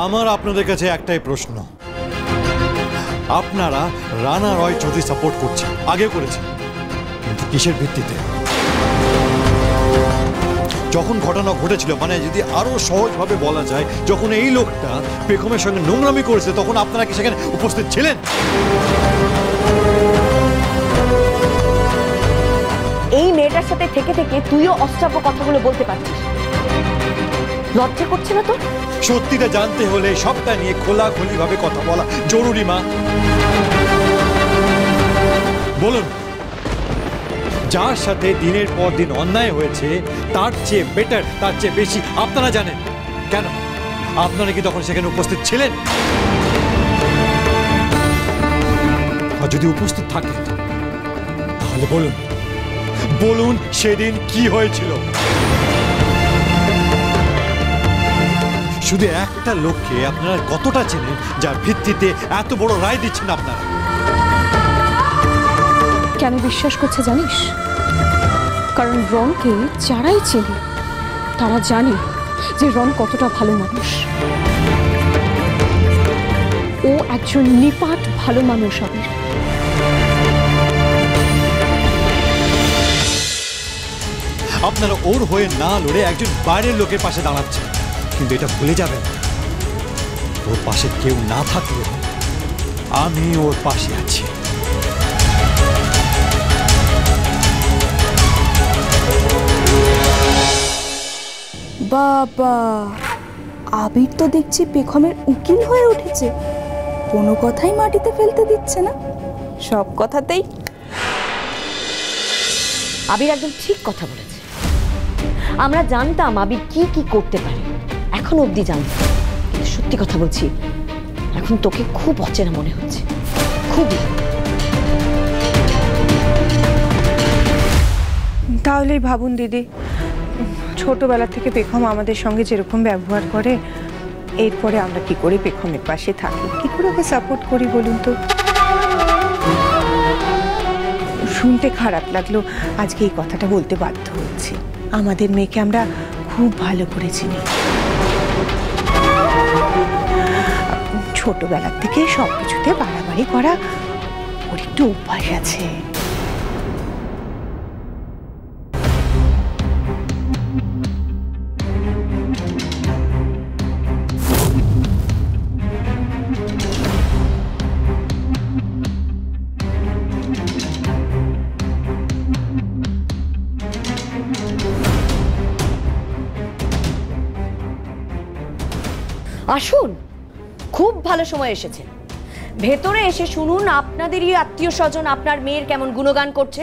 আমার আপনাদের কাছে একটাই প্রশ্ন, আপনারা রানা রয় চৌধুরী সাপোর্ট করছেন, আগেও করেছেন, কিন্তু কিসের ভিত্তিতে? যখন ঘটনা ঘটেছিল, মানে যদি আরো সহজভাবে বলা যায়, যখন এই লোকটা পেখমের সঙ্গে নোংরামি করেছে, তখন আপনারা কি সেখানে উপস্থিত ছিলেন? এই মেয়েটার সাথে থেকে থেকে তুইও অশ্রাব্য কথাগুলো বলতে পারছিস, লজ্জা করছে না তো? সত্যিটা জানতে হলে সবটা নিয়ে খোলাখুলি ভাবে কথা বলা জরুরি মা। বলুন, যার সাথে দিনের পর দিন অন্যায় হয়েছে তার চেয়ে বেটার, তার চেয়ে বেশি আপনারা জানেন। কেন আপনারা কি তখন সেখানে উপস্থিত ছিলেন? আর যদি উপস্থিত থাকেন তাহলে বলুন, বলুন সেদিন কি হয়েছিল? শুধু একটা লোককে আপনারা কতটা চেনেন যার ভিত্তিতে এত বড় রায় দিচ্ছেন আপনারা? কেন বিশ্বাস করছে জানিস? কারণ রনকে যারাই চেনে তারা জানে যে রন কতটা ভালো মানুষ। ও একজন নিপাট ভালো মানুষ হবে। আপনারা ওর হয়ে না লড়ে একজন বাইরের লোকের পাশে দাঁড়াচ্ছেন, কিন্তু এটা ভুলে যাবেন ওর পাশে কেউ না থাকলে আমি ওর পাশে আছি। বাবা, আবির তো দেখছি পেখমের উকিল হয়ে উঠেছে, কোনো কথাই মাটিতে ফেলতে দিচ্ছে না, সব কথাতেই। আবির একদম ঠিক কথা বলেছে। আমরা জানতাম আবির কি কি করতে পারে, এখন অবধি জানতাম, কিন্তু সত্যি কথা বলছি, এখন তোকে খুব অচেনা মনে হচ্ছে, খুবই। তাহলেই ভাবুন দিদি, ছোটবেলা থেকে পেখম আমাদের সঙ্গে যেরকম ব্যবহার করে, এরপরে আমরা কি করে পেখমের পাশে থাকি, কি করে ওকে সাপোর্ট করি বলুন তো? শুনতে খারাপ লাগলো, আজকে এই কথাটা বলতে বাধ্য হচ্ছি। আমাদের মেয়েকে আমরা খুব ভালো করে চিনি, ছোটবেলার থেকে সবকিছুতে বাড়াবাড়ি করা ওর একটু অভ্যাস আছে। আসুন, খুব ভালো সময় এসেছেন। ভেতরে এসে শুনুন আপনাদেরই আত্মীয় স্বজন আপনার মেয়ের কেমন গুণগান করছে।